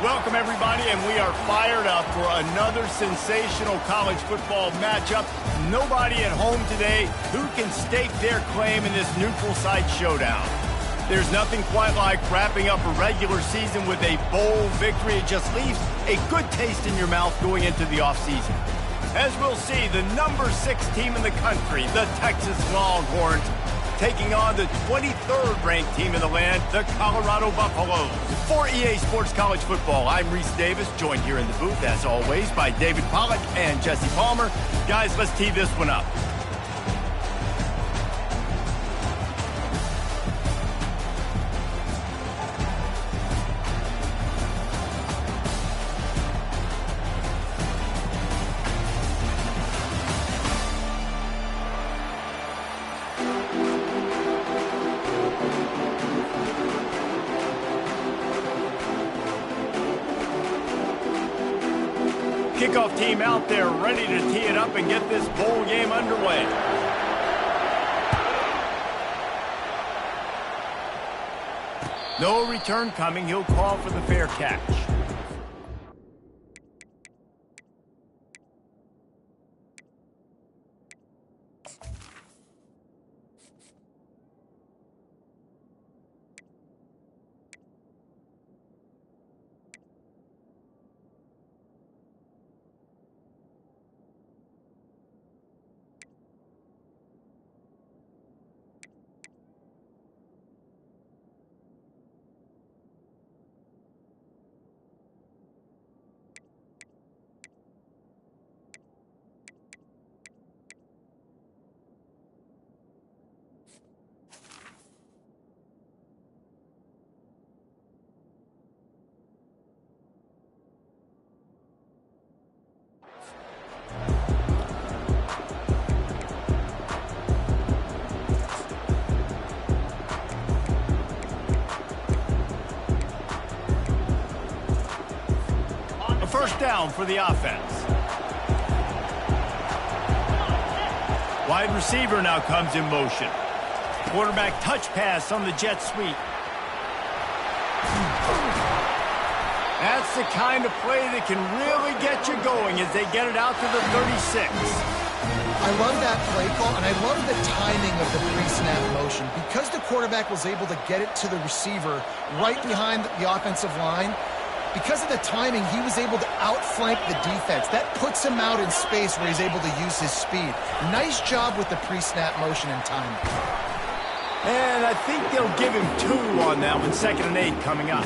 Welcome, everybody, and we are fired up for another sensational college football matchup. Nobody at home today who can stake their claim in this neutral site showdown. There's nothing quite like wrapping up a regular season with a bowl victory. It just leaves a good taste in your mouth going into the offseason. As we'll see, the number 6 team in the country, the Texas Longhorns, taking on the 23rd ranked team in the land, the Colorado Buffaloes. For EA Sports College Football, I'm Reese Davis, joined here in the booth, as always, by David Pollack and Jesse Palmer. Guys, let's tee this one up. Kickoff team out there ready to tee it up and get this bowl game underway. No return coming. He'll call for the fair catch. First down for the offense. Wide receiver now comes in motion. Quarterback touch pass on the jet sweep. That's the kind of play that can really get you going as they get it out to the 36. I love that play call, and I love the timing of the pre-snap motion. Because the quarterback was able to get it to the receiver right behind the offensive line, because of the timing, he was able to outflank the defense. That puts him out in space where he's able to use his speed. Nice job with the pre-snap motion and timing. And I think they'll give him 2 on that one. 2nd and 8 coming up.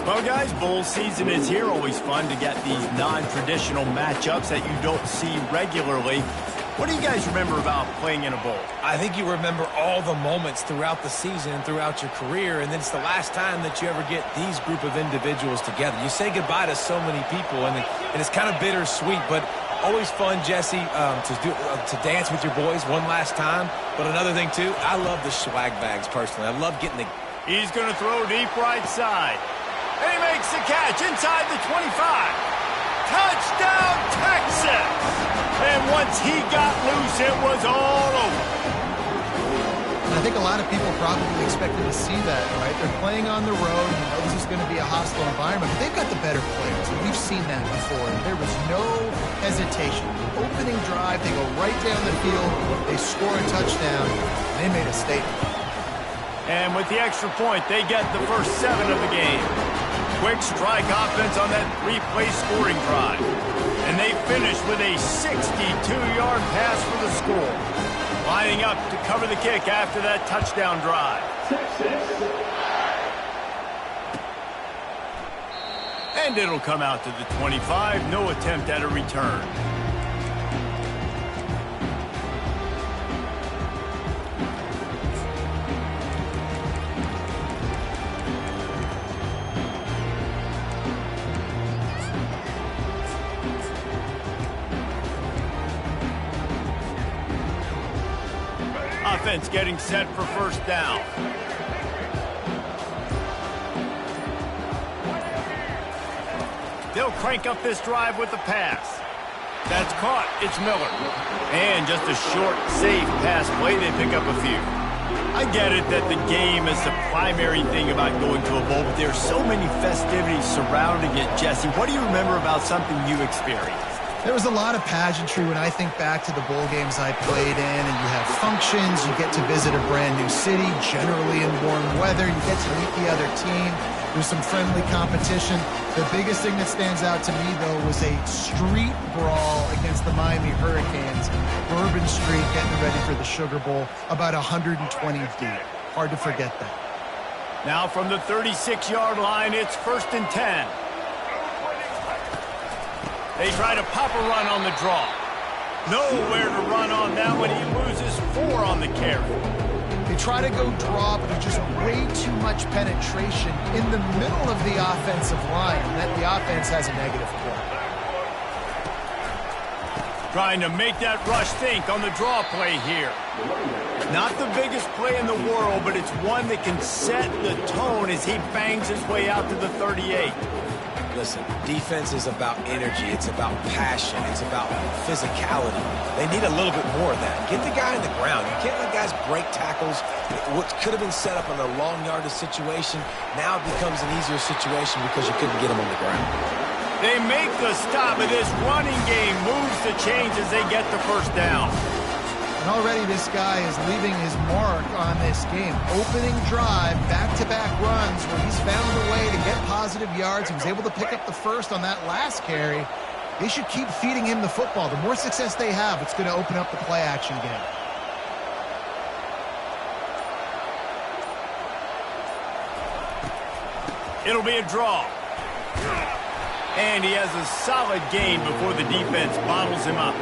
Well, guys, bowl season is here. Always fun to get these non-traditional matchups that you don't see regularly. What do you guys remember about playing in a bowl? I think you remember all the moments throughout the season and throughout your career, and then it's the last time that you ever get these group of individuals together. You say goodbye to so many people, and it's kind of bittersweet, but always fun, Jesse, to dance with your boys one last time. But another thing, too, I love the swag bags, personally. I love getting the... He's going to throw deep right side. And he makes the catch inside the 25. Touchdown, Texas! And once he got loose, it was all over. And I think a lot of people probably expected to see that, right? They're playing on the road. You know, this is going to be a hostile environment, but they've got the better players. We've seen that before. There was no hesitation. The opening drive, they go right down the field. They score a touchdown. They made a statement. And with the extra point, they get the first 7 of the game. Quick strike offense on that 3-play scoring drive. And they finish with a 62-yard pass for the score. Lining up to cover the kick after that touchdown drive. And it'll come out to the 25. No attempt at a return. Offense getting set for first down. They'll crank up this drive with the pass. That's caught. It's Miller. And just a short, safe pass play. They pick up a few. I get it that the game is the primary thing about going to a bowl, but there are so many festivities surrounding it. Jesse, what do you remember about something you experienced? There was a lot of pageantry when I think back to the bowl games I played in, and you have functions, you get to visit a brand new city, generally in warm weather, you get to meet the other team, there's some friendly competition. The biggest thing that stands out to me, though, was a street brawl against the Miami Hurricanes. Bourbon Street getting ready for the Sugar Bowl, about 120 deep. Hard to forget that. Now from the 36-yard line, it's 1st and 10. They try to pop a run on the draw. Nowhere to run on that one. He loses 4 on the carry. They try to go draw, but there's just way too much penetration in the middle of the offensive line, and that the offense has a negative play. Trying to make that rush think on the draw play here. Not the biggest play in the world, but it's one that can set the tone as he bangs his way out to the 38. Listen, defense is about energy. It's about passion. It's about physicality. They need a little bit more of that. Get the guy in the ground. You can't let guys break tackles. What could have been set up in a long yardage situation now it becomes an easier situation because you couldn't get him on the ground. They make the stop, but this running game moves the chains as they get the first down. And already this guy is leaving his mark on this game. Opening drive, back-to-back runs where he's found a way to get positive yards. He was able to pick up the first on that last carry. They should keep feeding him the football. The more success they have, it's going to open up the play-action game. It'll be a draw. And he has a solid gain before the defense bottles him up.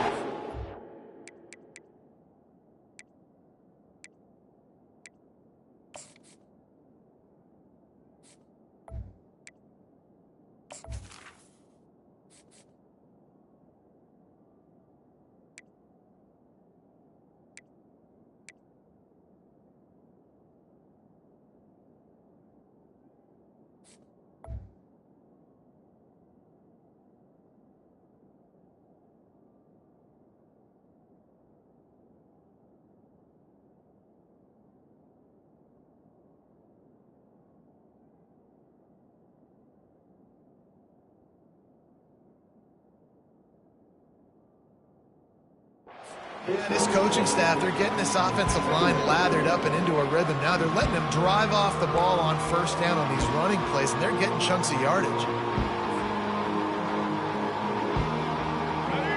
Yeah, this coaching staff, they're getting this offensive line lathered up and into a rhythm. Now they're letting them drive off the ball on first down on these running plays, and they're getting chunks of yardage.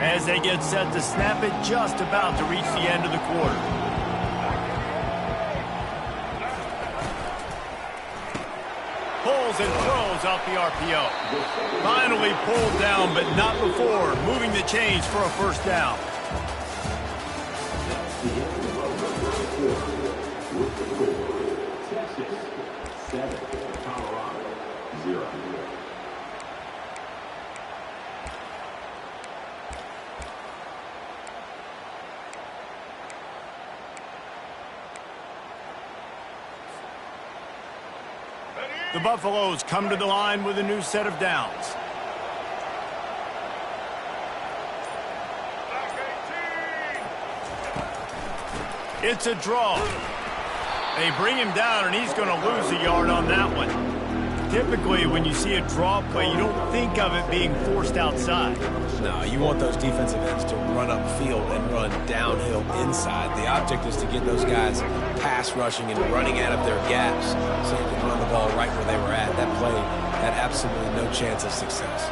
As they get set to snap it, just about to reach the end of the quarter. Pulls and throws off the RPO. Finally pulled down, but not before moving the chains for a first down. The Buffaloes come to the line with a new set of downs. It's a draw. They bring him down, and he's going to lose a yard on that one. Typically, when you see a draw play, you don't think of it being forced outside. No, you want those defensive ends to run upfield and run downhill inside. The object is to get those guys pass rushing and running out of their gaps so you can run the ball right where they were at. That play had absolutely no chance of success.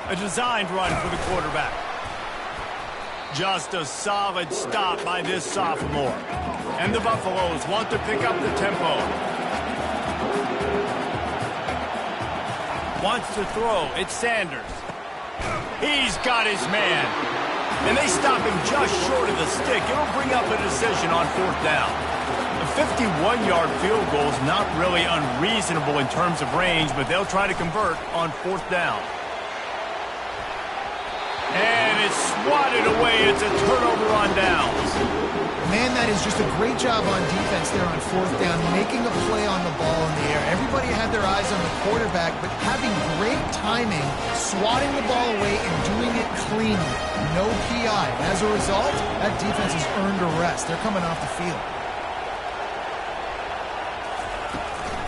A designed run for the quarterback. Just a solid stop by this sophomore. And the Buffaloes want to pick up the tempo. Wants to throw. It's Sanders. He's got his man. And they stop him just short of the stick. It'll bring up a decision on fourth down. A 51-yard field goal is not really unreasonable in terms of range, but they'll try to convert on fourth down. And it's swatted away. It's a turnover on downs. The man that is just a great job on defense there on fourth down, making a play on the ball in the air. Everybody had their eyes on the quarterback, but having great timing, swatting the ball away and doing it cleanly. No PI. And as a result, that defense has earned a rest. They're coming off the field.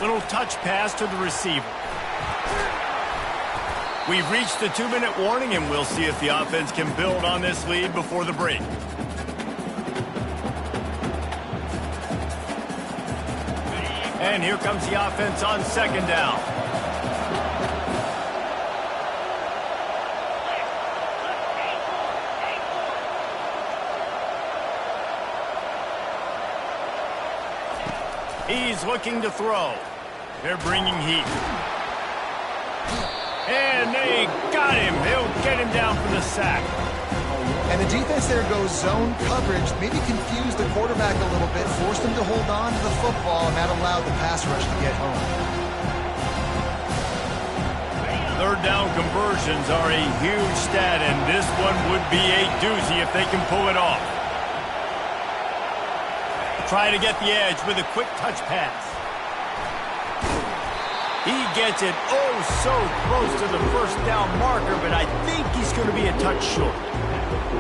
Little touch pass to the receiver. We've reached the 2-minute warning, and we'll see if the offense can build on this lead before the break. And here comes the offense on second down. He's looking to throw. They're bringing heat. And they got him. They'll get him down for the sack. And the defense there goes zone coverage, maybe confused the quarterback a little bit, forced him to hold on to the football, and that allowed the pass rush to get home. Third down conversions are a huge stat, and this one would be a doozy if they can pull it off. Try to get the edge with a quick touch pass. He gets it so close to the first down marker, but I think he's going to be a touch short.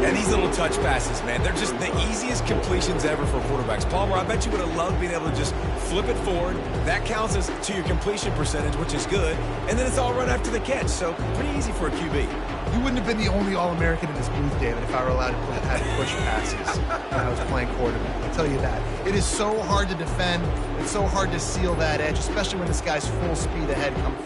And these little touch passes, man, they're just the easiest completions ever for quarterbacks. Palmer, I bet you would have loved being able to just flip it forward. That counts as to your completion percentage, which is good. And then it's all right after the catch, so pretty easy for a QB. You wouldn't have been the only All-American in this booth, David, if I were allowed to have push passes when I was playing quarterback. I'll tell you that. It is so hard to defend. It's so hard to seal that edge, especially when this guy's full speed ahead comes.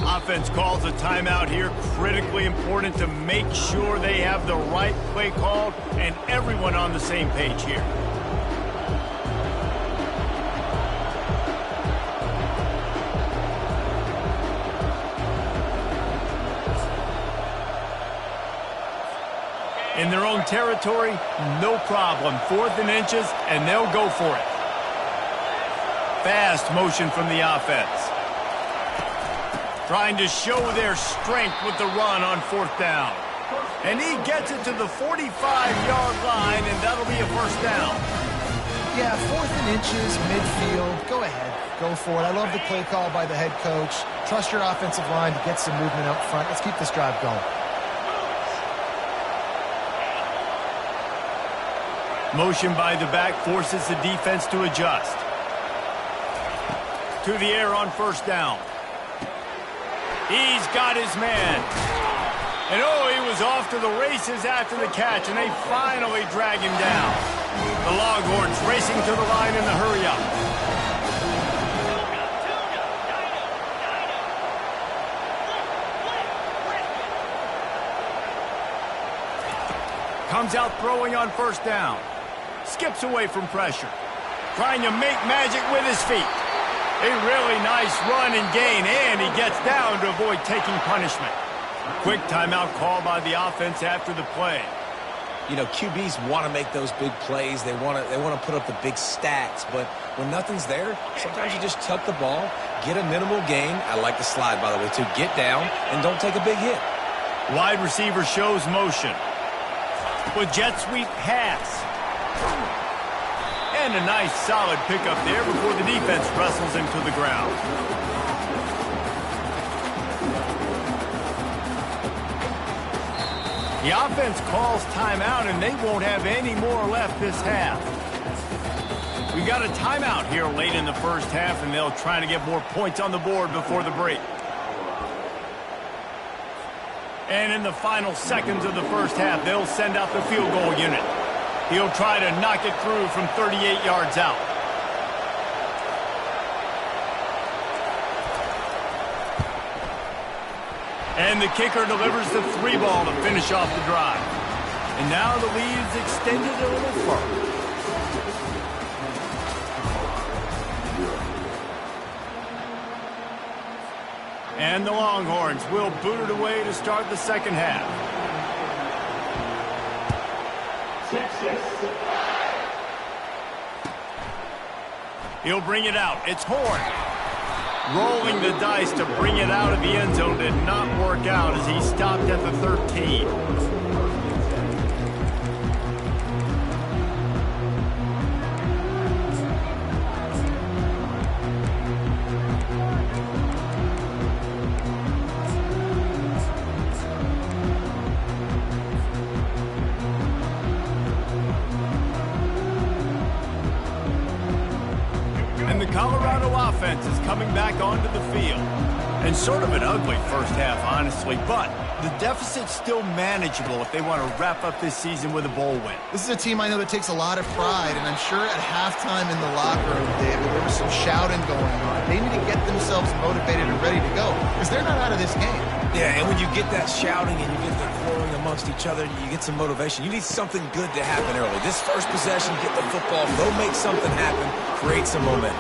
Offense calls a timeout here. Critically important to make sure they have the right play called and everyone on the same page here. In their own territory, no problem. 4th and inches, and they'll go for it. Fast motion from the offense. Trying to show their strength with the run on 4th down. And he gets it to the 45-yard line, and that'll be a first down. Yeah, 4th and inches, midfield. Go ahead. Go for it. I love the play call by the head coach. Trust your offensive line to get some movement up front. Let's keep this drive going. Motion by the back forces the defense to adjust. To the air on first down. He's got his man. And he was off to the races after the catch, and they finally drag him down. The Longhorns racing to the line in the hurry-up. Comes out throwing on first down. Skips away from pressure. Trying to make magic with his feet. A really nice run and gain, and he gets down to avoid taking punishment. Quick timeout call by the offense after the play. You know, QBs want to make those big plays. They want to put up the big stats, but when nothing's there, sometimes you just tuck the ball, get a minimal gain. I like the slide, by the way, to get down and don't take a big hit. Wide receiver shows motion. With jet sweep pass. And a nice solid pickup there before the defense wrestles him to the ground. The offense calls timeout, and they won't have any more left this half. We got a timeout here late in the first half, and they'll try to get more points on the board before the break. And in the final seconds of the first half, they'll send out the field goal unit. He'll try to knock it through from 38 yards out. And the kicker delivers the 3-ball to finish off the drive. And now the lead's extended a little further. And the Longhorns will boot it away to start the second half. He'll bring it out. It's Horn. Rolling the dice to bring it out of the end zone did not work out as he stopped at the 13. And the Colorado offense is coming back onto the field. And sort of an ugly first half, honestly, but the deficit's still manageable if they want to wrap up this season with a bowl win. This is a team I know that takes a lot of pride, and I'm sure at halftime in the locker room, David, there was some shouting going on. They need to get themselves motivated and ready to go, because they're not out of this game. Yeah, and when you get that shouting and you get the quarreling amongst each other, you get some motivation. You need something good to happen early. This first possession, get the football, go make something happen, create some momentum.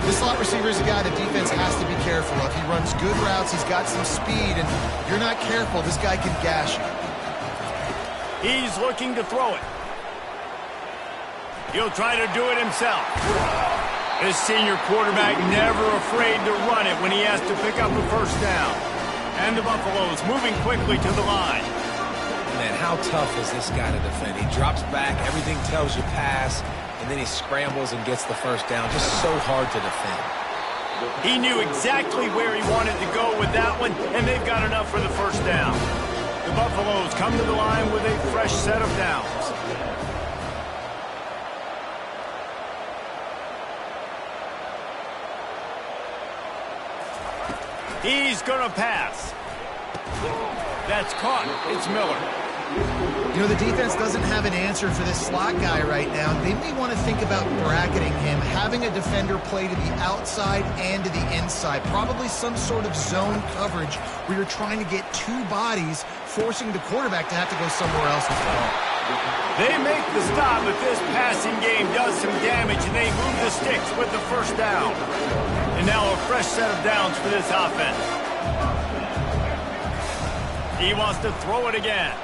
This slot receiver is a guy the defense has to be careful of. He runs good routes, he's got some speed, and if you're not careful, this guy can gash you. He's looking to throw it. He'll try to do it himself. This senior quarterback never afraid to run it when he has to pick up a first down. And the Buffaloes moving quickly to the line. Man, how tough is this guy to defend? He drops back, everything tells you pass, and then he scrambles and gets the first down. Just so hard to defend. He knew exactly where he wanted to go with that one, and they've got enough for the first down. The Buffaloes come to the line with a fresh set of downs. He's going to pass. That's caught. It's Miller. You know, the defense doesn't have an answer for this slot guy right now. They may want to think about bracketing him, having a defender play to the outside and to the inside. Probably some sort of zone coverage where you're trying to get two bodies, forcing the quarterback to have to go somewhere else with the ball. They make the stop, but this passing game does some damage, and they move the sticks with the first down. And now a fresh set of downs for this offense. He wants to throw it again.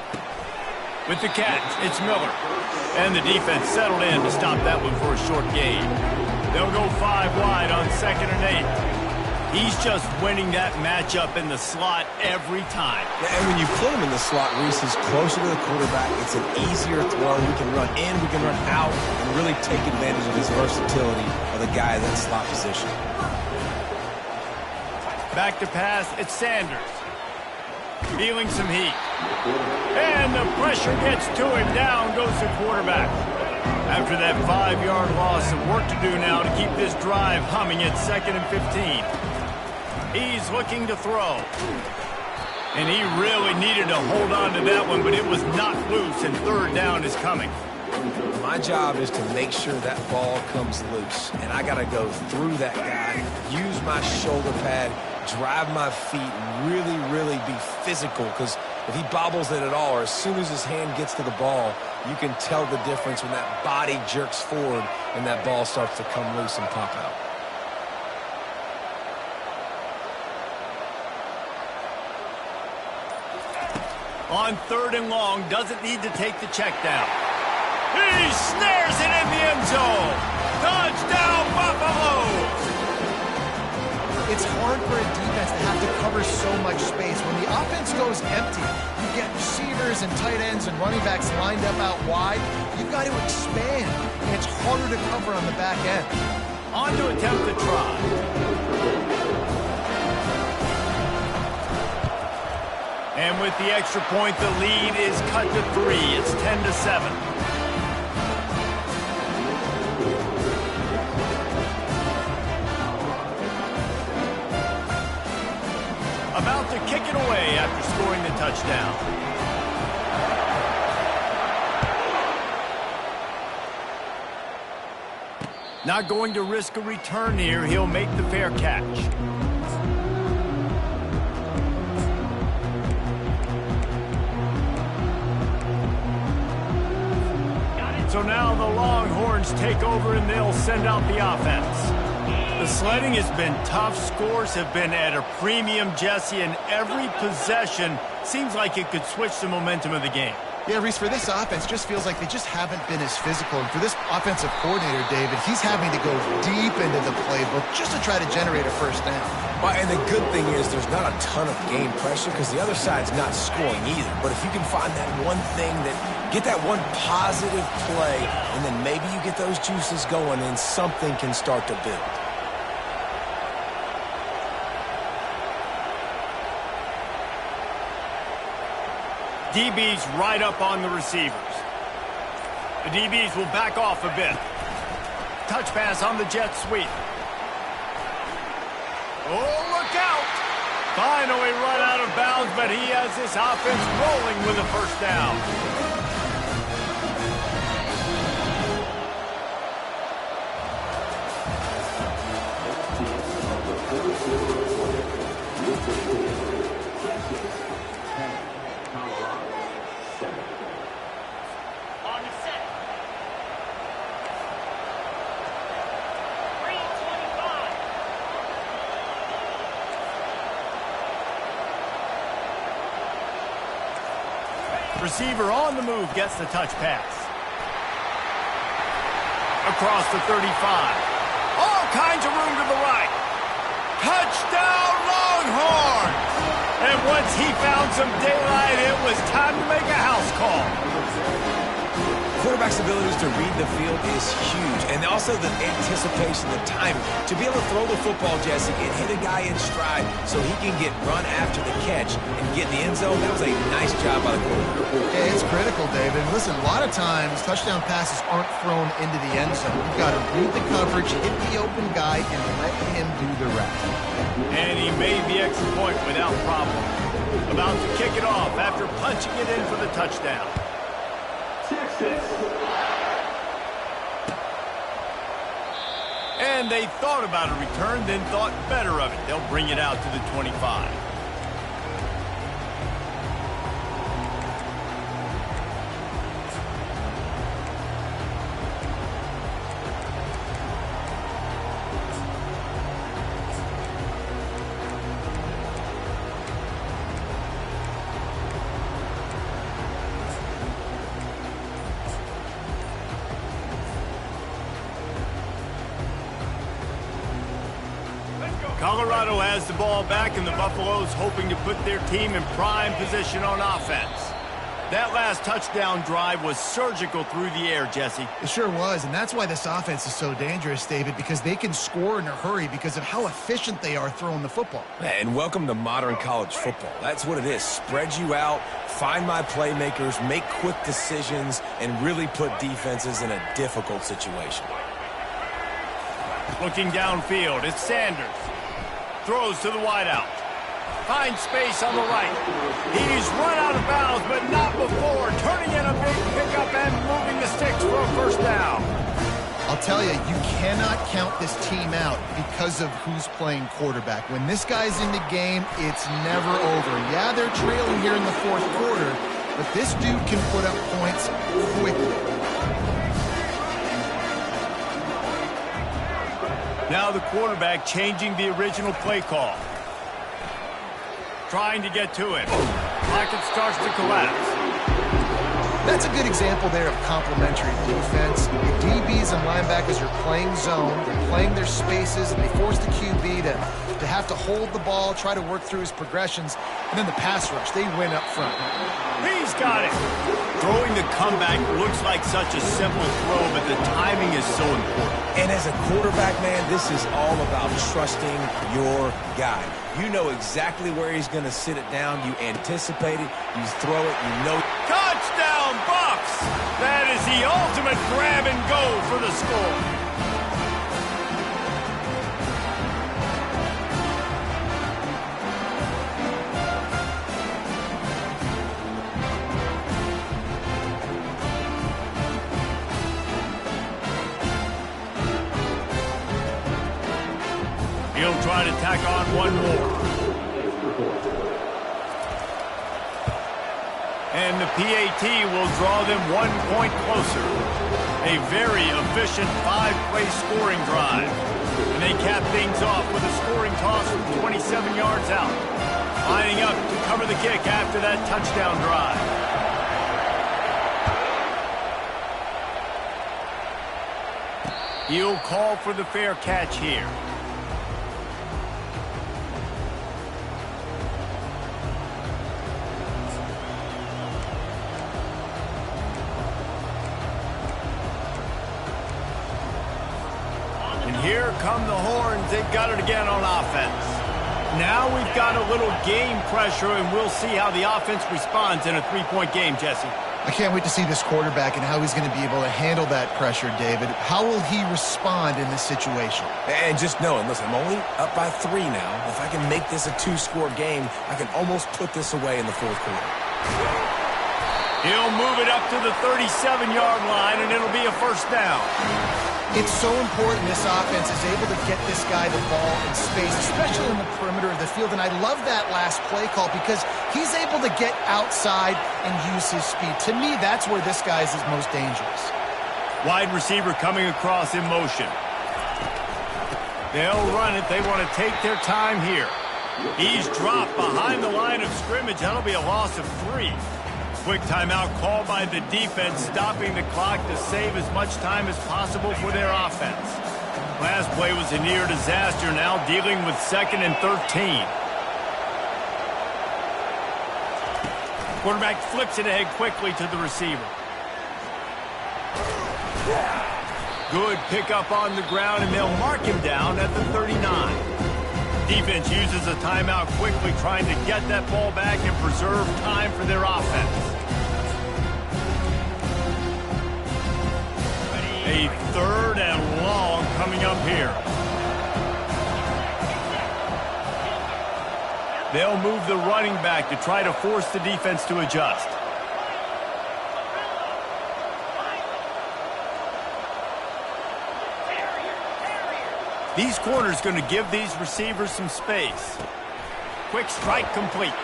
With the catch, it's Miller. And the defense settled in to stop that one for a short gain. They'll go 5 wide on 2nd and 8. He's just winning that matchup in the slot every time. Yeah, and when you put him in the slot, Reese is closer to the quarterback. It's an easier throw. We can run in, we can run out, and really take advantage of his versatility of the guy in that slot position. Back to pass, it's Sanders. Feeling some heat. And the pressure gets to him. Down goes the quarterback. After that 5-yard loss, some work to do now to keep this drive humming at 2nd and 15. He's looking to throw. And he really needed to hold on to that one, but it was knocked loose, and 3rd down is coming. My job is to make sure that ball comes loose, and I got to go through that guy, use my shoulder pad, drive my feet, and really be physical, because if he bobbles it at all, or as soon as his hand gets to the ball, you can tell the difference when that body jerks forward and that ball starts to come loose and pop out. On 3rd and long, doesn't need to take the check down. He snares it in the end zone. Touchdown, Buffaloes! It's hard for a defense to have to cover so much space. When the offense goes empty, you get receivers and tight ends and running backs lined up out wide. You've got to expand, and it's harder to cover on the back end. On to attempt the try. And with the extra point, the lead is cut to 3. It's 10-7. About to kick it away after scoring the touchdown. Not going to risk a return here. He'll make the fair catch. So now the Longhorns take over and they'll send out the offense. The sledding has been tough. Scores have been at a premium, Jesse, and every possession seems like it could switch the momentum of the game. Yeah, Reese, for this offense, just feels like they just haven't been as physical. And for this offensive coordinator, David, he's having to go deep into the playbook just to try to generate a first down. Well, and the good thing is there's not a ton of game pressure because the other side's not scoring either. But if you can find that one thing get that one positive play, and then maybe you get those juices going and something can start to build. DB's right up on the receivers. The DBs will back off a bit. Touch pass on the jet sweep. Oh, look out! Finally run out of bounds, but he has this offense rolling with a first down. Receiver on the move gets the touch pass. Across the 35. All kinds of room to the right. Touchdown, Longhorns! And once he found some daylight, it was time to make a house call. Quarterback's abilities to read the field is huge, and also the anticipation, the timing. To be able to throw the football, Jesse, and hit a guy in stride so he can get run after the catch and get in the end zone, that was a nice job by the quarterback. Yeah, it's critical, David. Listen, a lot of times touchdown passes aren't thrown into the end zone. You've got to read the coverage, hit the open guy, and let him do the rest. And he made the extra point without problem. About to kick it off after punching it in for the touchdown. And they thought about a return, then thought better of it. They'll bring it out to the 25. Colorado has the ball back, and the Buffaloes hoping to put their team in prime position on offense. That last touchdown drive was surgical through the air, Jesse. It sure was, and that's why this offense is so dangerous, David, because they can score in a hurry because of how efficient they are throwing the football. And welcome to modern college football. That's what it is. Spread you out, find my playmakers, make quick decisions, and really put defenses in a difficult situation. Looking downfield, it's Sanders. Throws to the wideout. Finds space on the right. He's run out of bounds, but not before. Turning in a big pickup and moving the sticks for a first down. I'll tell you, you cannot count this team out because of who's playing quarterback. When this guy's in the game, it's never over. Yeah, they're trailing here in the fourth quarter, but this dude can put up points quickly. Now the quarterback changing the original play call. Trying to get to him. Pocket starts to collapse. That's a good example there of complementary defense. The DBs and linebackers are playing zone. They're playing their spaces, and they force the QB to have to hold the ball, try to work through his progressions, and then the pass rush. They win up front. He's got it. Throwing the comeback looks like such a simple throw, but the timing is so important. And as a quarterback, man, this is all about trusting your guy. You know exactly where he's going to sit it down. You anticipate it. You throw it. You know. Touchdown, Bucks! That is the ultimate grab and go for the score. He'll try to tack on one more. And the PAT will draw them 1 point closer. A very efficient 5-play scoring drive. And they cap things off with a scoring toss from 27 yards out. Lining up to cover the kick after that touchdown drive. He'll call for the fair catch here. And here come the horns. They've got it again on offense. Now we've got a little game pressure, and we'll see how the offense responds in a three-point game, Jesse. I can't wait to see this quarterback and how he's going to be able to handle that pressure, David. How will he respond in this situation? And just knowing, listen, I'm only up by 3 now. If I can make this a 2-score game, I can almost put this away in the fourth quarter. He'll move it up to the 37-yard line, and it'll be a first down. It's so important this offense is able to get this guy the ball in space, especially in the perimeter of the field. And I love that last play call because he's able to get outside and use his speed. To me, that's where this guy is most dangerous. Wide receiver coming across in motion. They'll run it. They want to take their time here. He's dropped behind the line of scrimmage. That'll be a loss of 3. Quick timeout called by the defense, stopping the clock to save as much time as possible for their offense. Last play was a near disaster, now dealing with 2nd and 13. Quarterback flips it ahead quickly to the receiver. Good pickup on the ground, and they'll mark him down at the 39. Defense uses a timeout quickly, trying to get that ball back and preserve time for their offense. A 3rd and long coming up here. They'll move the running back to try to force the defense to adjust. These corners going to give these receivers some space. Quick strike complete.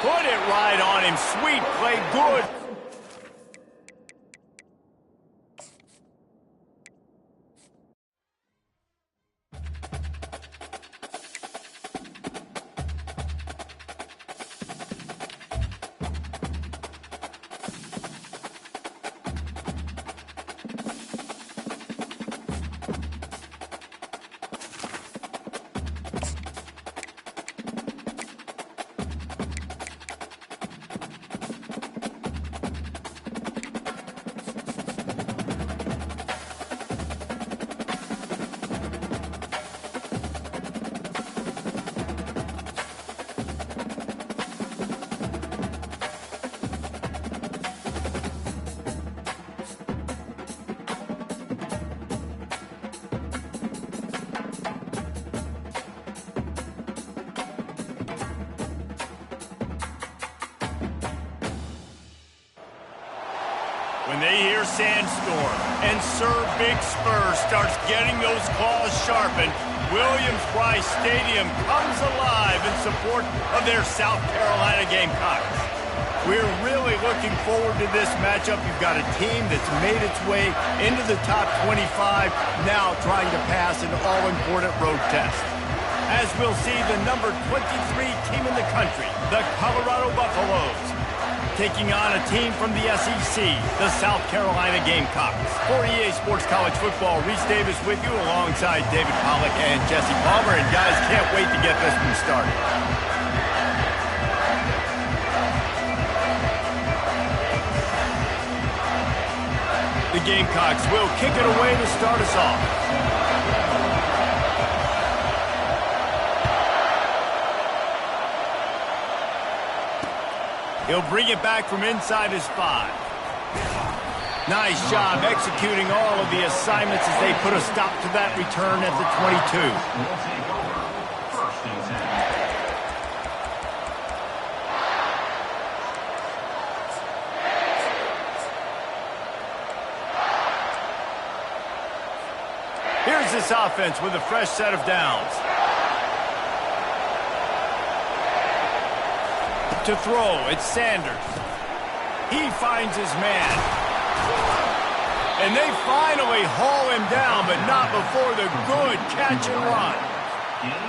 Put it right on him. Sweet play. Good. When they hear Sandstorm and Sir Big Spur starts getting those claws sharpened, Williams-Brice Stadium comes alive in support of their South Carolina Gamecocks. We're really looking forward to this matchup. You've got a team that's made its way into the top 25, now trying to pass an all-important road test. As we'll see, the number 23 team in the country, the Colorado Buffaloes, taking on a team from the SEC, the South Carolina Gamecocks. For EA Sports College Football, Reese Davis with you alongside David Pollack and Jesse Palmer. And guys, can't wait to get this one started. The Gamecocks will kick it away to start us off. He'll bring it back from inside his 5. Nice job executing all of the assignments as they put a stop to that return at the 22. Here's this offense with a fresh set of downs. To throw, it's Sanders. He finds his man. And they finally haul him down, but not before the good catch and run.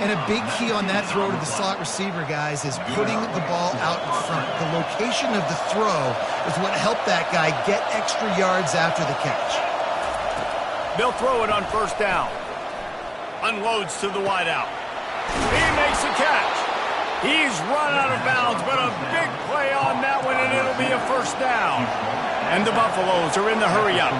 And a big key on that throw to the slot receiver, guys, is putting the ball out in front. The location of the throw is what helped that guy get extra yards after the catch. They'll throw it on first down. Unloads to the wideout. He makes a catch. He's run out of bounds, but a big play on that one, and it'll be a first down. And the Buffaloes are in the hurry-up.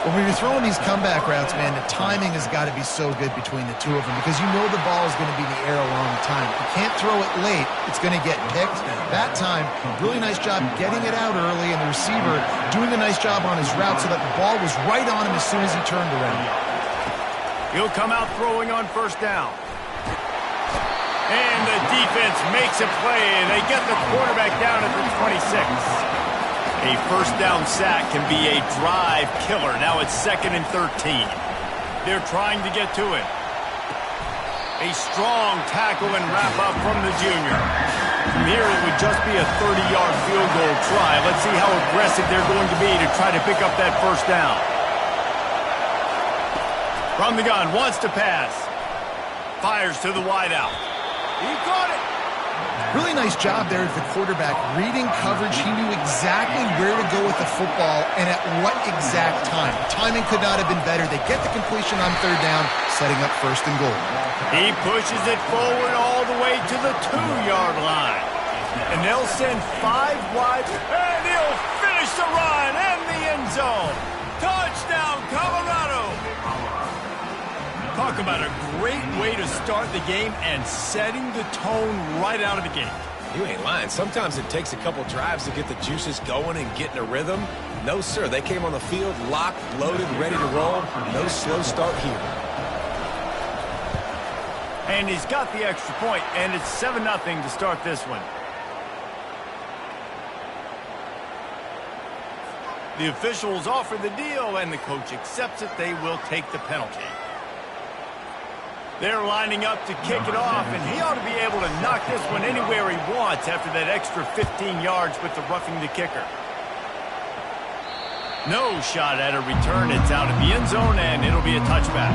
Well, when you're throwing these comeback routes, man, the timing has got to be so good between the two of them because you know the ball is going to be in the air a long time. You can't throw it late. It's going to get picked. That time, really nice job getting it out early, and the receiver doing a nice job on his route so that the ball was right on him as soon as he turned around. He'll come out throwing on first down. And the defense makes a play, and they get the quarterback down at the 26. A first down sack can be a drive killer. Now it's 2nd and 13. They're trying to get to it. A strong tackle and wrap up from the junior. From here, it would just be a 30-yard field goal try. Let's see how aggressive they're going to be to try to pick up that first down. From the gun, wants to pass. Fires to the wideout. He caught it. Really nice job there at the quarterback. Reading coverage, he knew exactly where to go with the football and at what exact time. Timing could not have been better. They get the completion on third down, setting up first and goal. He pushes it forward all the way to the 2-yard line. And they'll send 5 wide, and he'll finish the run and the end zone. Touchdown, Colorado! Talk about a great way to start the game and setting the tone right out of the gate. You ain't lying. Sometimes it takes a couple drives to get the juices going and get in a rhythm. No, sir. They came on the field locked, loaded, ready to roll. No slow start here. And he's got the extra point, and it's 7-0 to start this one. The officials offer the deal, and the coach accepts it. They will take the penalty. They're lining up to kick it off, and he ought to be able to knock this one anywhere he wants after that extra 15 yards with the roughing the kicker. No shot at a return. It's out of the end zone, and it'll be a touchback.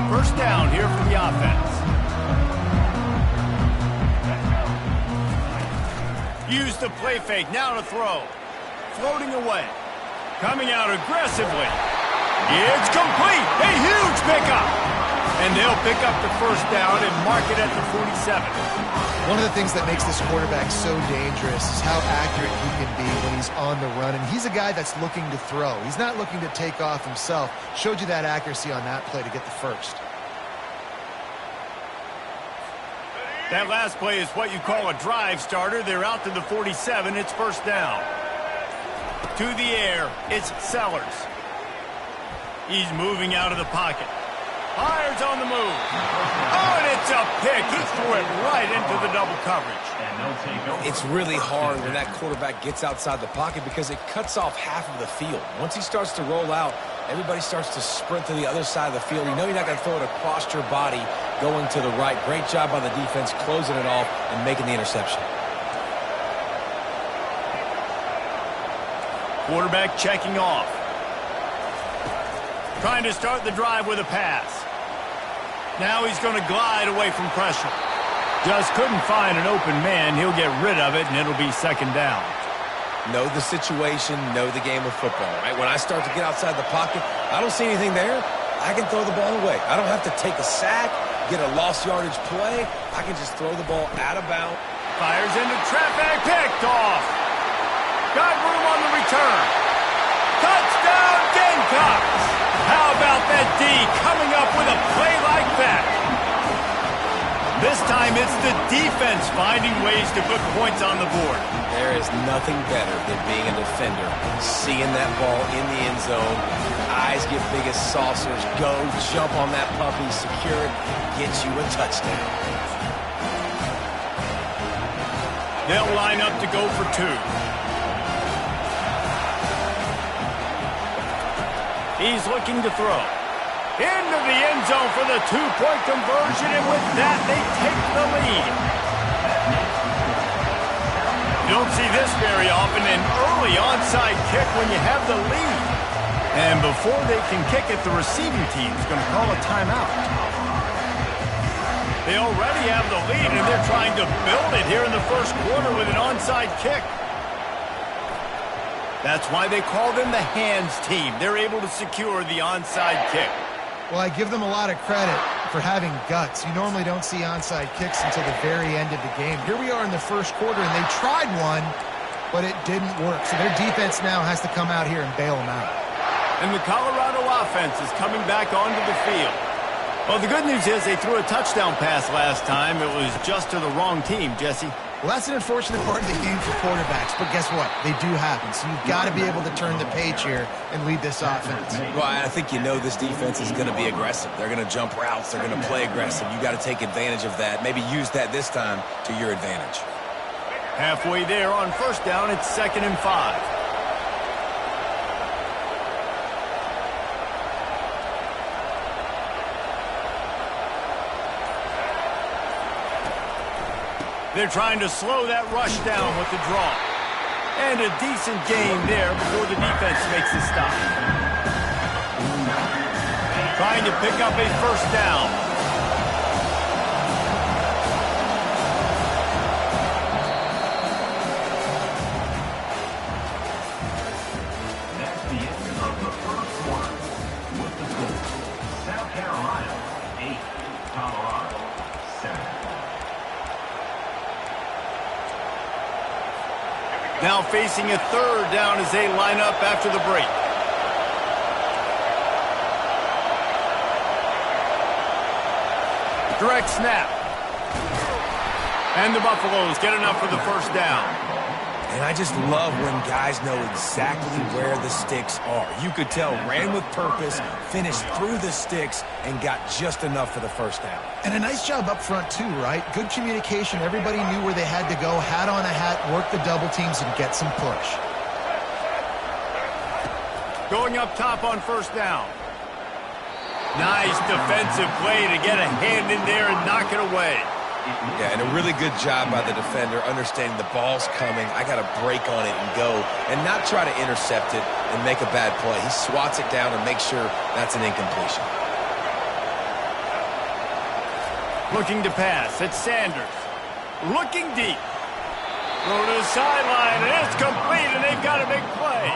First down here for the offense. Use the play fake, now to throw. Floating away. Coming out aggressively. It's complete. A huge pickup. And they'll pick up the first down and mark it at the 47. One of the things that makes this quarterback so dangerous is how accurate he can be when he's on the run. And he's a guy that's looking to throw. He's not looking to take off himself. Showed you that accuracy on that play to get the first. That last play is what you call a drive starter. They're out to the 47. It's first down. To the air, it's Sellers. He's moving out of the pocket. Fires on the move. Oh, and it's a pick. He threw it right into the double coverage. It's really hard when that quarterback gets outside the pocket because it cuts off half of the field. Once he starts to roll out, everybody starts to sprint to the other side of the field. You know you're not going to throw it across your body going to the right. Great job by the defense closing it off and making the interception. Quarterback checking off. Trying to start the drive with a pass. Now he's going to glide away from pressure. Just couldn't find an open man. He'll get rid of it, and it'll be second down. Know the situation, know the game of football, right? When I start to get outside the pocket, I don't see anything there. I can throw the ball away. I don't have to take a sack, get a lost yardage play. I can just throw the ball out of bounds. Fires into traffic, picked off. Got room on the return. Touchdown, Gamecocks. How about that D coming up with a play like that? This time it's the defense finding ways to put points on the board. There is nothing better than being a defender. Seeing that ball in the end zone, eyes get big as saucers, go, jump on that puppy, secure it, get you a touchdown. They'll line up to go for two. He's looking to throw. Into the end zone for the two-point conversion, and with that, they take the lead. You don't see this very often, an early onside kick when you have the lead. And before they can kick it, the receiving team is going to call a timeout. They already have the lead, and they're trying to build it here in the first quarter with an onside kick. That's why they call them the hands team. They're able to secure the onside kick. Well, I give them a lot of credit for having guts. You normally don't see onside kicks until the very end of the game. Here we are in the first quarter, and they tried one, but it didn't work. So their defense now has to come out here and bail them out. And the Colorado offense is coming back onto the field. Well, the good news is they threw a touchdown pass last time. It was just to the wrong team, Jesse. Well, that's an unfortunate part of the game for quarterbacks, but guess what? They do happen, so you've got to be able to turn the page here and lead this offense. Well, I think you know this defense is going to be aggressive. They're going to jump routes. They're going to play aggressive. You got to take advantage of that. Maybe use that this time to your advantage. Halfway there on first down, it's 2nd and 5. They're trying to slow that rush down with the draw. And a decent game there before the defense makes a stop. Trying to pick up a first down. That's the end of the first quarter. With the score, South Carolina 8, Colorado 7. Now facing a 3rd down as they line up after the break. Direct snap. And the Buffaloes get enough for the first down. And I just love when guys know exactly where the sticks are. You could tell ran with purpose, finished through the sticks, and got just enough for the first down. And a nice job up front, too, right? Good communication. Everybody knew where they had to go, hat on a hat, work the double teams, and get some push. Going up top on first down. Nice defensive play to get a hand in there and knock it away. Yeah, and a really good job by the defender, understanding the ball's coming. I got to break on it and go, and not try to intercept it and make a bad play. He swats it down and makes sure that's an incompletion. Looking to pass. It's Sanders. Looking deep. Throw to the sideline, and it's complete, and they've got a big play.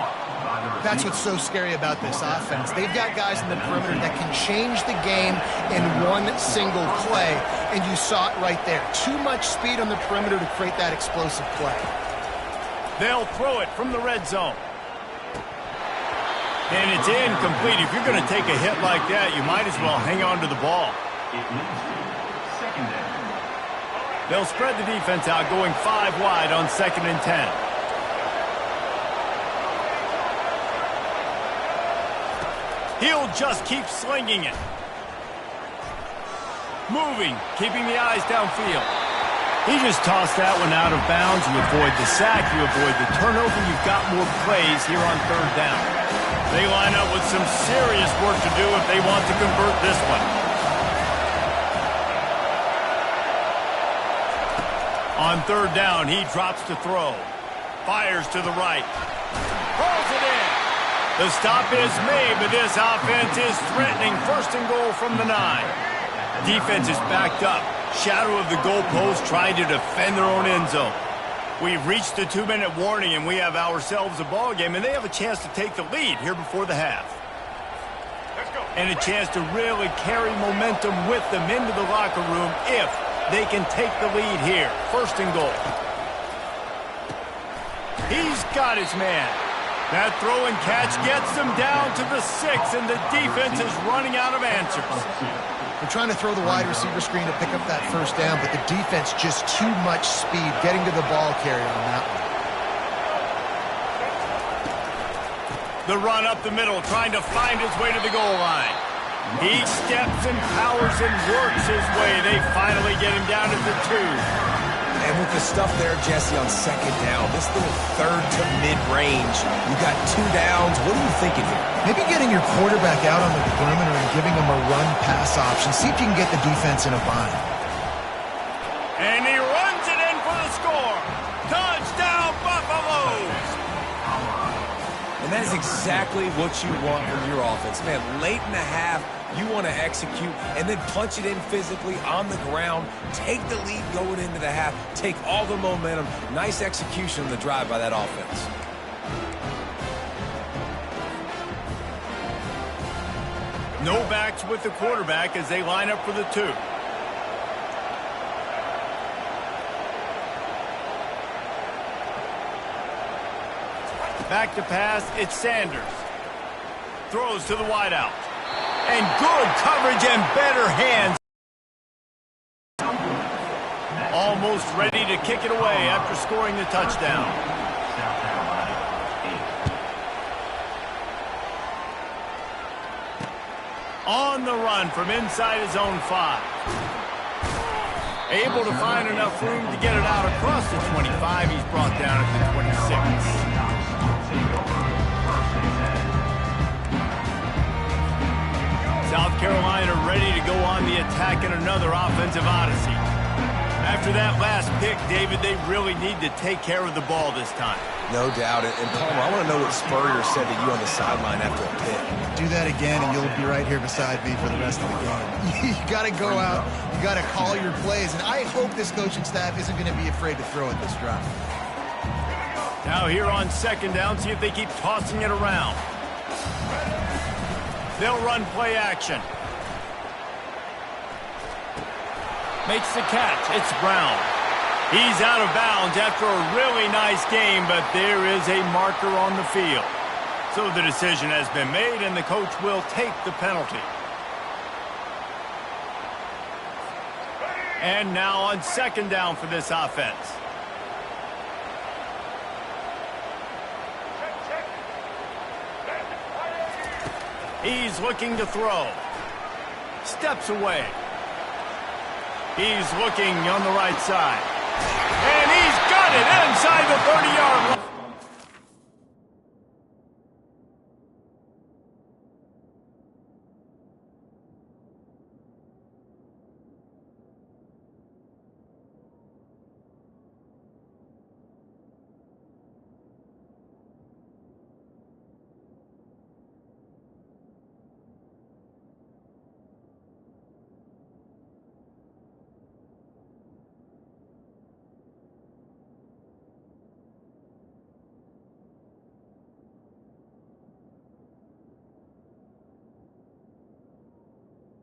That's what's so scary about this offense. They've got guys in the perimeter that can change the game in one single play, and you saw it right there. Too much speed on the perimeter to create that explosive play. They'll throw it from the red zone. And it's incomplete. If you're going to take a hit like that, you might as well hang on to the ball. It leads to 2nd down. They'll spread the defense out, going 5 wide on 2nd and 10. He'll just keep slinging it. Moving, keeping the eyes downfield. He just tossed that one out of bounds. You avoid the sack, you avoid the turnover. You've got more plays here on 3rd down. They line up with some serious work to do if they want to convert this one. On 3rd down, he drops to throw. Fires to the right. Pulls it in. The stop is made, but this offense is threatening 1st and goal from the 9. Defense is backed up. Shadow of the goalpost trying to defend their own end zone. We've reached the 2-minute warning, and we have ourselves a ball game, and they have a chance to take the lead here before the half. Let's go. And a chance to really carry momentum with them into the locker room if they can take the lead here. 1st and goal. He's got his man. That throw and catch gets them down to the 6, and the defense is running out of answers. They're trying to throw the wide receiver screen to pick up that first down, but the defense just too much speed getting to the ball carrier on that one. The run up the middle, trying to find his way to the goal line. He steps and powers and works his way. They finally get him down to the 2. And with the stuff there, Jesse, on 2nd down, this little 3rd to mid-range, you got 2 downs. What are you thinking here? Maybe getting your quarterback out on the perimeter and giving him a run-pass option. See if you can get the defense in a bind. And he runs it in for the score. Touchdown, Buffaloes! And And that is exactly what you want from your offense. Man, late in the half, you want to execute and then punch it in physically on the ground, take the lead going into the half, take all the momentum. Nice execution on the drive by that offense. No backs with the quarterback as they line up for the 2. Back to pass, it's Sanders. Throws to the wideout. And good coverage and better hands. Almost ready to kick it away after scoring the touchdown. On the run from inside his own 5. Able to find enough room to get it out across the 25. He's brought down at the 26. South Carolina ready to go on the attack in another offensive odyssey. After that last pick, David, they really need to take care of the ball this time. No doubt. And Palmer, I want to know what Spurrier said to you on the sideline after a pick. Do that again, and you'll be right here beside me for the rest of the game. You got to go out. You got to call your plays. And I hope this coaching staff isn't going to be afraid to throw at this drive. Now here on 2nd down, see if they keep tossing it around. They'll run play action. Makes the catch. It's Brown. He's out of bounds after a really nice game, but there is a marker on the field. So the decision has been made, and the coach will take the penalty. And now on 2nd down for this offense. He's looking to throw. Steps away. He's looking on the right side. And he's got it inside the 30-yard line.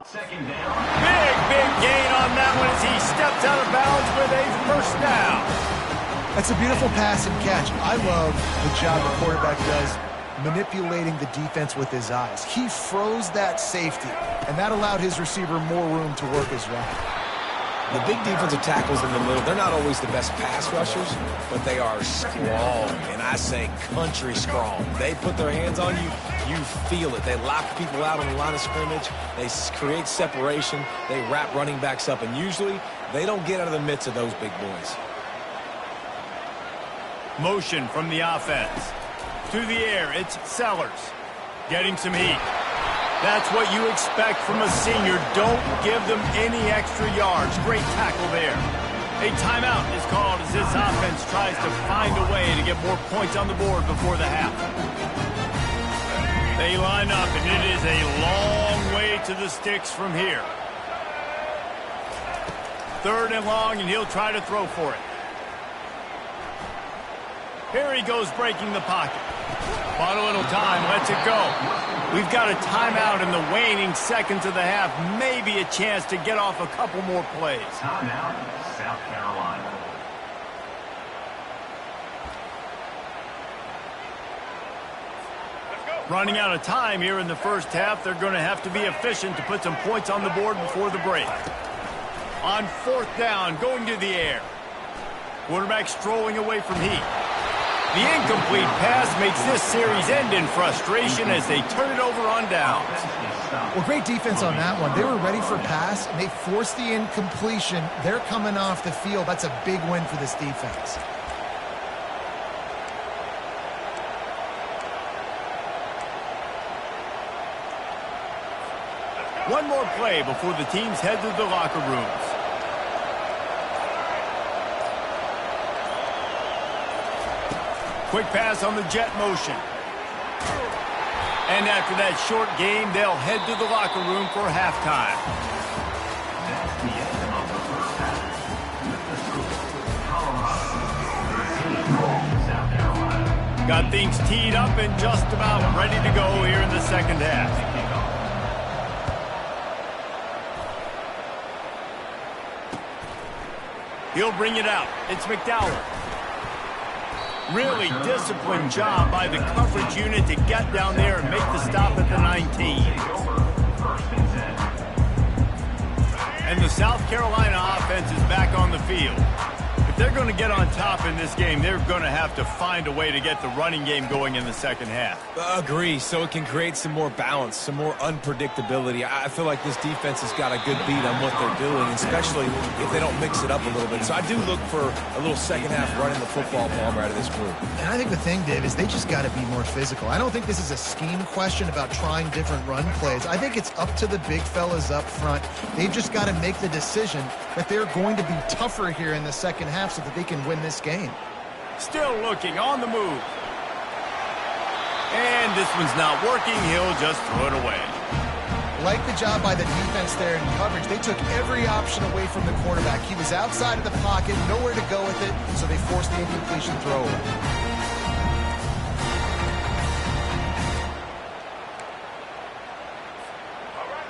Second down. Big gain on that one as he steps out of bounds with a first down. That's a beautiful pass and catch. I love the job the quarterback does manipulating the defense with his eyes. He froze that safety, and that allowed his receiver more room to work his route. The big defensive tackles in the middle, they're not always the best pass rushers, but they are strong, and I say country strong. They put their hands on you, you feel it. They lock people out on the line of scrimmage. They create separation. They wrap running backs up, and usually they don't get out of the midst of those big boys. Motion from the offense. To the air, it's Sellers. Getting some heat. That's what you expect from a senior. Don't give them any extra yards. Great tackle there. A timeout is called as this offense tries to find a way to get more points on the board before the half. They line up, and it is a long way to the sticks from here. 3rd and long, and he'll try to throw for it. Here he goes breaking the pocket. Bought a little time, lets it go. We've got a timeout in the waning seconds of the half. Maybe a chance to get off a couple more plays. Timeout, South Carolina. Running out of time here in the first half. They're going to have to be efficient to put some points on the board before the break. On 4th down, going to the air. Quarterback strolling away from heat. The incomplete pass makes this series end in frustration as they turn it over on downs. Well, great defense on that one. They were ready for pass, and they forced the incompletion. They're coming off the field. That's a big win for this defense. One more play before the teams head to the locker rooms. Quick pass on the jet motion. And after that short game, they'll head to the locker room for halftime. That's the end of the first half. With the score, Colorado 13, South Carolina. Got things teed up and just about ready to go here in the second half. He'll bring it out. It's McDowell. Really disciplined job by the coverage unit to get down there and make the stop at the 19. And the South Carolina offense is back on the field. If they're going to get on top in this game, they're going to have to find a way to get the running game going in the second half. Agree, so it can create some more balance, some more unpredictability. I feel like this defense has got a good beat on what they're doing, especially if they don't mix it up a little bit. So I do look for a little second half running the football ball out of this group. And I think the thing, Dave, is they just got to be more physical. I don't think this is a scheme question about trying different run plays. I think it's up to the big fellas up front. They've just got to make the decision that they're going to be tougher here in the second half so that they can win this game. Still looking on the move. And this one's not working. He'll just throw it away. Like the job by the defense there in coverage. They took every option away from the quarterback. He was outside of the pocket, nowhere to go with it, so they forced the incompletion throw away.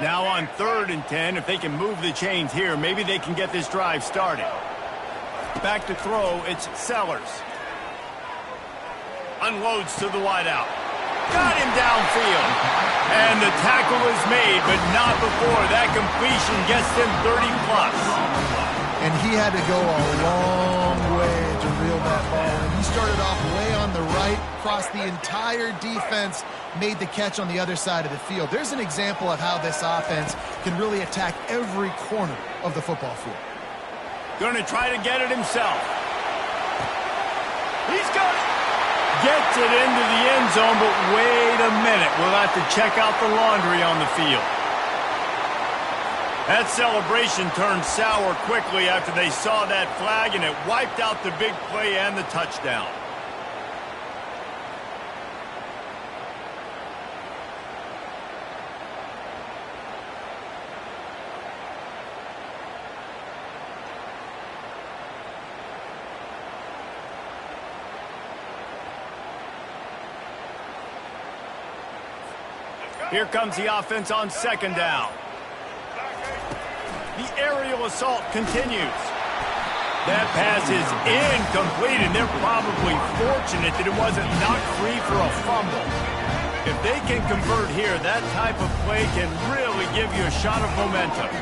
Now on 3rd and 10, if they can move the chains here, maybe they can get this drive started. Back to throw, it's Sellers. Unloads to the wideout. Got him downfield. And the tackle is made, but not before that completion gets them 30+. And he had to go a long way to reel that ball in. He started off way on the right, crossed the entire defense, made the catch on the other side of the field. There's an example of how this offense can really attack every corner of the football field. Going to try to get it himself. He's got it. Gets it into the end zone, but wait a minute. We'll have to check out the laundry on the field. That celebration turned sour quickly after they saw that flag, and it wiped out the big play and the touchdown. Here comes the offense on 2nd down. The aerial assault continues. That pass is incomplete, and they're probably fortunate that it wasn't knocked free for a fumble. If they can convert here, that type of play can really give you a shot of momentum.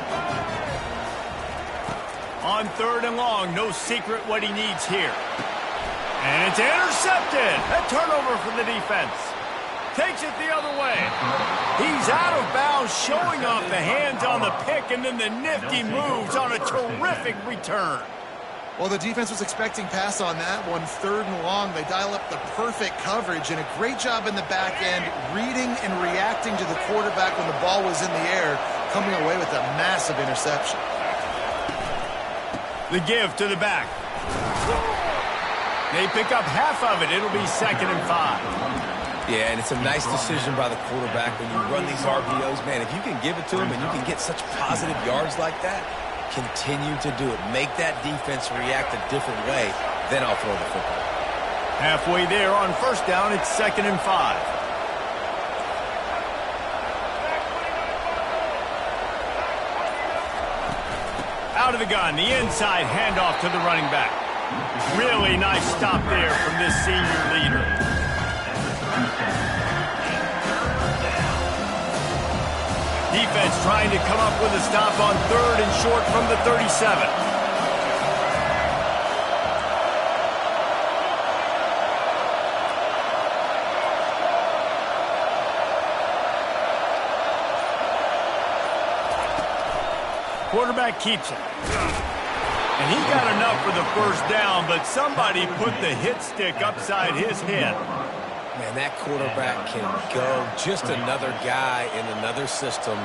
On 3rd and long, no secret what he needs here. And it's intercepted. A turnover for the defense. Takes it the other way. He's out of bounds, showing off the hands on the pick, and then the nifty moves on a terrific return. Well, the defense was expecting pass on that one. 3rd and long, they dial up the perfect coverage, and a great job in the back end, reading and reacting to the quarterback when the ball was in the air, coming away with a massive interception. The give to the back. They pick up half of it. It'll be 2nd and 5. Yeah, and it's a nice decision by the quarterback when you run these RPOs. Man, if you can give it to him and you can get such positive yards like that, continue to do it. Make that defense react a different way, then I'll throw the football. Halfway there on 1st down, it's 2nd and 5. Out of the gun, the inside handoff to the running back. Really nice stop there from this senior leader. Defense trying to come up with a stop on 3rd and short from the 37. Quarterback keeps it. And he got enough for the 1st down, but somebody put the hit stick upside his head. Man, that quarterback can go. Just another guy in another system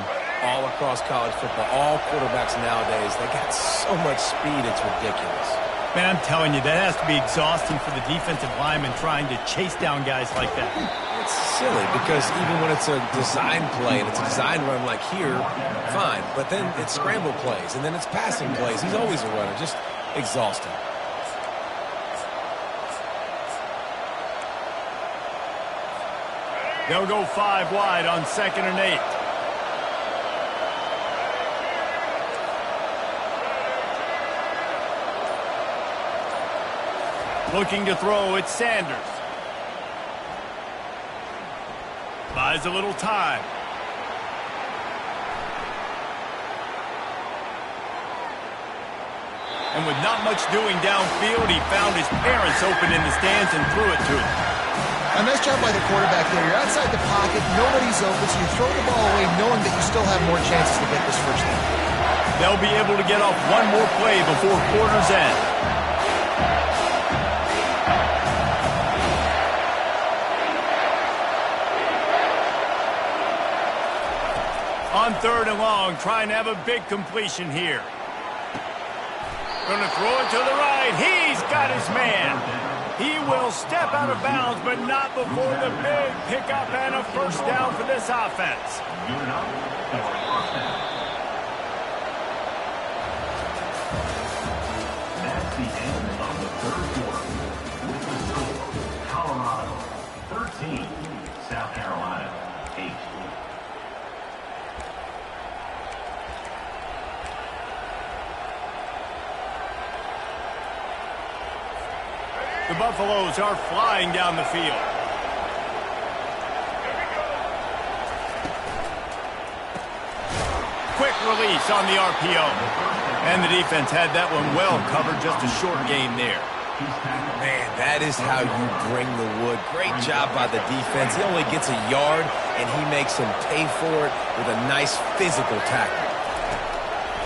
all across college football. All quarterbacks nowadays, they got so much speed, it's ridiculous. Man, I'm telling you, that has to be exhausting for the defensive lineman trying to chase down guys like that. It's silly because even when it's a design play and it's a design run like here, fine. But then it's scramble plays and then it's passing plays. He's always a runner. Just exhausting. They'll go 5 wide on 2nd and 8. Looking to throw, it's Sanders. Buys a little time. And with not much doing downfield, he found his parents open in the stands and threw it to him. A nice job by the quarterback there. You're outside the pocket, nobody's open, so you throw the ball away knowing that you still have more chances to get this first down. They'll be able to get off one more play before quarter's end. On 3rd and long, trying to have a big completion here. Going to throw it to the right. He's got his man. He will step out of bounds, but not before the big pickup and a first down for this offense. Good enough for a first down. That's the end of the 3rd quarter. With the score, Colorado 13, South Carolina 8. The Buffaloes are flying down the field. Quick release on the RPO. And the defense had that one well covered, just a short gain there. Man, that is how you bring the wood. Great job by the defense. He only gets a yard, and he makes him pay for it with a nice physical tackle.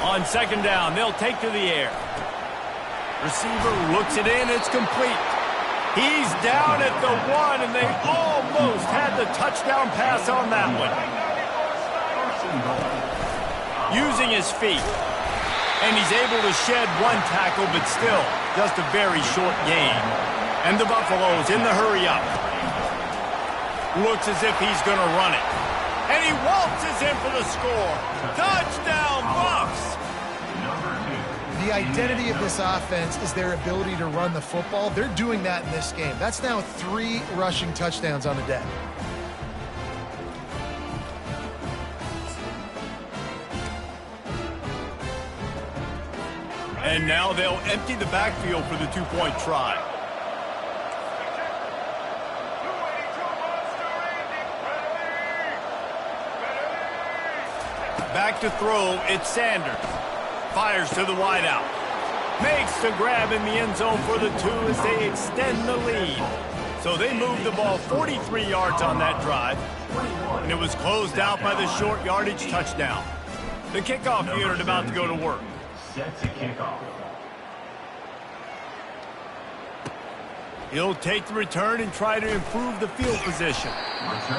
On 2nd down, they'll take to the air. Receiver looks it in. It's complete. He's down at the 1, and they almost had the touchdown pass on that one. Using his feet. And he's able to shed 1 tackle, but still just a very short gain. And the Buffaloes in the hurry up. Looks as if he's going to run it. And he waltzes in for the score. Touchdown, Buffs! The identity of this offense is their ability to run the football. They're doing that in this game. That's now 3 rushing touchdowns on the day. And now they'll empty the backfield for the 2-point try. Back to throw, it's Sanders. Fires to the wideout. Makes the grab in the end zone for the 2 as they extend the lead. So they moved the ball 43 yards on that drive. And it was closed out by the short yardage touchdown. The kickoff unit about to go to work. Set to kickoff. He'll take the return and try to improve the field position.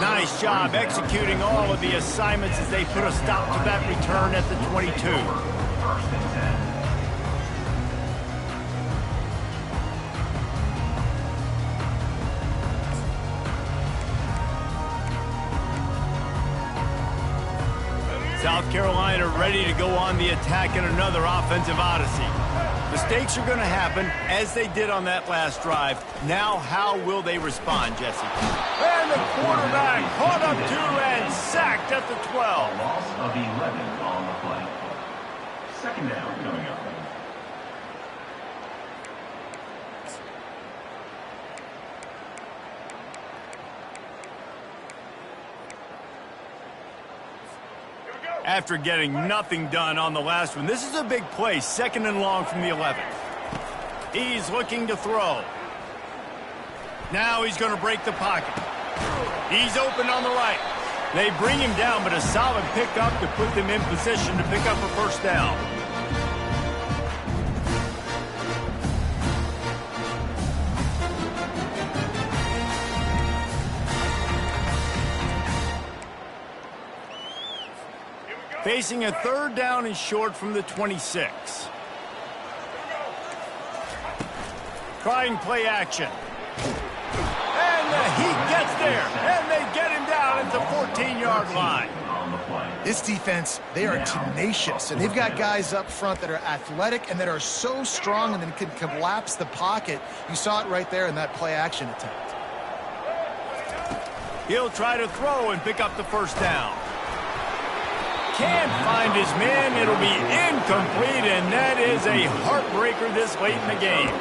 Nice job executing all of the assignments as they put a stop to that return at the 22. 1st and 10. South Carolina ready to go on the attack in another offensive odyssey. Mistakes are going to happen, as they did on that last drive. Now, how will they respond, Jesse? And the quarterback caught up to and sacked at the 12. Loss of 11 on the play. 2nd down coming up. After getting nothing done on the last one, this is a big play, 2nd and long from the 11. He's looking to throw. Now he's going to break the pocket. He's open on the right. They bring him down, but a solid pickup to put them in position to pick up a first down. Facing a 3rd down and short from the 26. Trying play action. And he gets there, and they get him down at the 14-yard line. This defense, they are tenacious, and they've got guys up front that are athletic and that are so strong and then can collapse the pocket. You saw it right there in that play-action attempt. He'll try to throw and pick up the first down. Can't find his man. It'll be incomplete, and that is a heartbreaker this late in the game.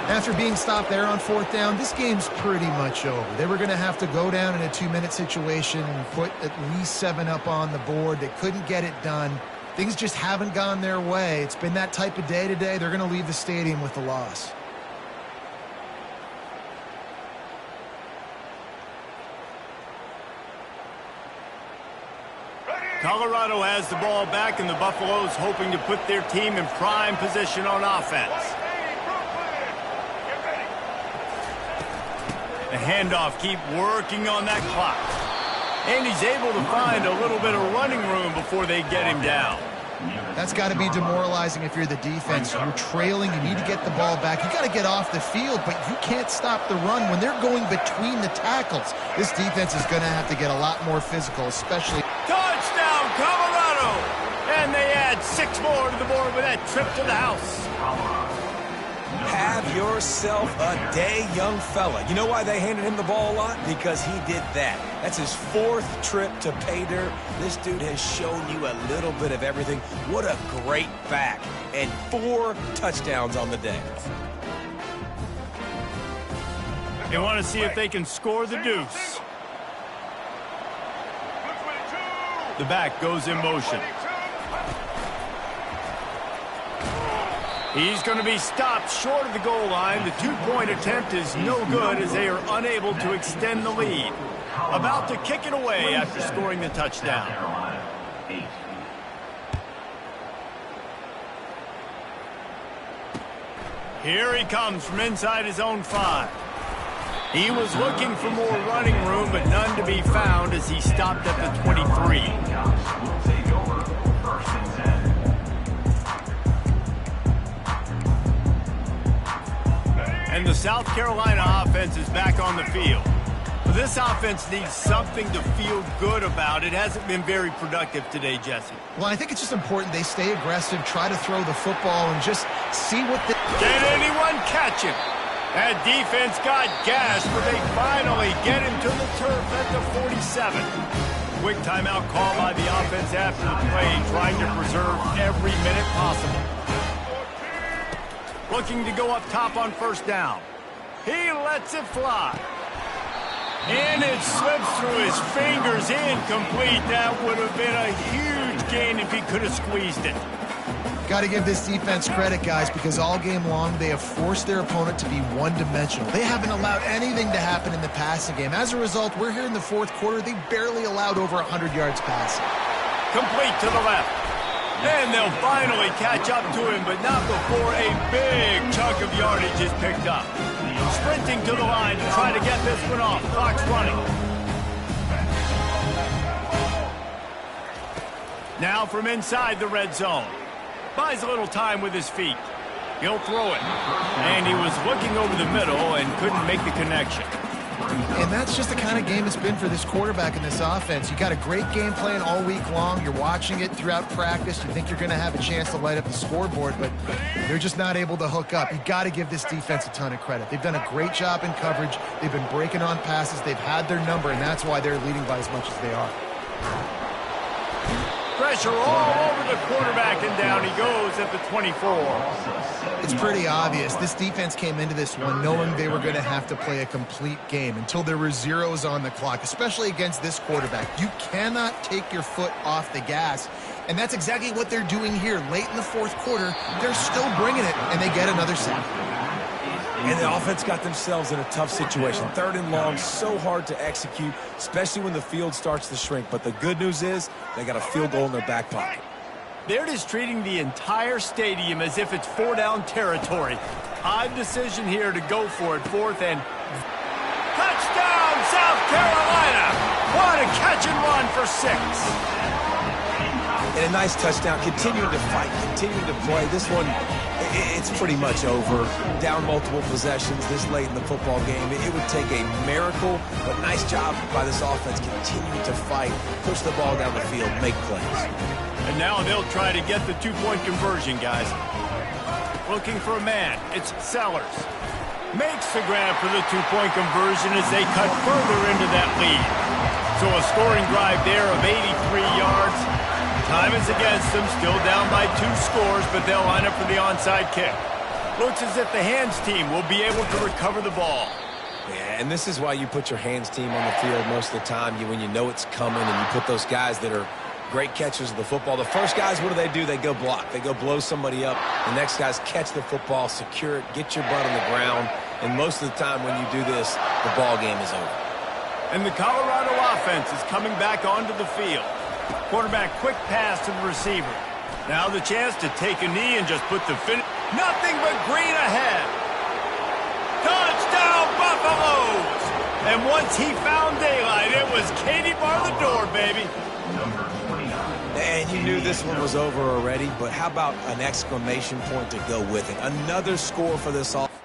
After being stopped there on fourth down, this game's pretty much over. They were going to have to go down in a 2-minute situation and put at least 7 up on the board. They couldn't get it done. Things just haven't gone their way. It's been that type of day today. They're going to leave the stadium with the loss. Colorado has the ball back, and the Buffaloes hoping to put their team in prime position on offense. The handoff, keep working on that clock. And he's able to find a little bit of running room before they get him down. That's got to be demoralizing if you're the defense. You're trailing, you need to get the ball back. You got to get off the field, but you can't stop the run when they're going between the tackles. This defense is going to have to get a lot more physical, especially... Touchdown, Colorado! And they add 6 more to the board with that trip to the house. Have yourself a day, young fella. You know why they handed him the ball a lot? Because he did that. That's his 4th trip to pay dirt. This dude has shown you a little bit of everything. What a great back. And 4 touchdowns on the day. They want to see if they can score the deuce. The back goes in motion. He's going to be stopped short of the goal line. The 2-point attempt is no good as they are unable to extend the lead. About to kick it away after scoring the touchdown. Here he comes from inside his own 5. He was looking for more running room, but none to be found as he stopped at the 23. And the South Carolina offense is back on the field. But this offense needs something to feel good about. It hasn't been very productive today, Jesse. Well, I think it's just important they stay aggressive, try to throw the football, and just see what they... Can anyone catch him? That defense got gassed, but they finally get him to the turf at the 47. Quick timeout call by the offense after the play, trying to preserve every minute possible. Looking to go up top on first down. He lets it fly. And it slips through his fingers, incomplete. That would have been a huge gain if he could have squeezed it. Got to give this defense credit, guys, because all game long they have forced their opponent to be one-dimensional. They haven't allowed anything to happen in the passing game. As a result, we're here in the 4th quarter. They barely allowed over 100 yards passing. Complete to the left. And they'll finally catch up to him, but not before a big chunk of yardage is picked up. Sprinting to the line to try to get this one off. Clock's running. Now from inside the red zone. Buys a little time with his feet. He'll throw it. And he was looking over the middle and couldn't make the connection. And that's just the kind of game it's been for this quarterback in this offense. You got a great game plan all week long. You're watching it throughout practice. You think you're going to have a chance to light up the scoreboard, but they're just not able to hook up. You got to give this defense a ton of credit. They've done a great job in coverage. They've been breaking on passes. They've had their number, and that's why they're leading by as much as they are. Pressure all over the quarterback, and down he goes at the 24. It's pretty obvious. This defense came into this one knowing they were going to have to play a complete game until there were zeros on the clock, especially against this quarterback. You cannot take your foot off the gas, and that's exactly what they're doing here. Late in the 4th quarter, they're still bringing it, and they get another sack. And the offense got themselves in a tough situation. 3rd and long, so hard to execute, especially when the field starts to shrink. But the good news is they got a field goal in their back pocket. They're just treating the entire stadium as if it's 4-down territory. Odd decision here to go for it. 4th and... Touchdown, South Carolina! What a catch and run for 6. And a nice touchdown, continuing to fight, continuing to play. This one, it's pretty much over. Down multiple possessions this late in the football game. It would take a miracle, but nice job by this offense continuing to fight, push the ball down the field, make plays. And now they'll try to get the two-point conversion, guys. Looking for a man. It's Sellers. Makes the grab for the two-point conversion as they cut further into that lead. So a scoring drive there of 83 yards. Time is against them, still down by 2 scores, but they'll line up for the onside kick. Looks as if the hands team will be able to recover the ball. Yeah, and this is why you put your hands team on the field most of the time, when you know it's coming, and you put those guys that are great catchers of the football. The first guys, what do? They go block. They go blow somebody up. The next guys catch the football, secure it, get your butt on the ground. And most of the time when you do this, the ball game is over. And the Colorado offense is coming back onto the field. Quarterback quick pass to the receiver. Now the chance to take a knee and just put the finish. Nothing but green ahead. Touchdown Buffaloes! And once he found daylight, it was Katie bar the door, baby. Number 29. And you knew this one was over already, but how about an exclamation point to go with it? Another score for this offense.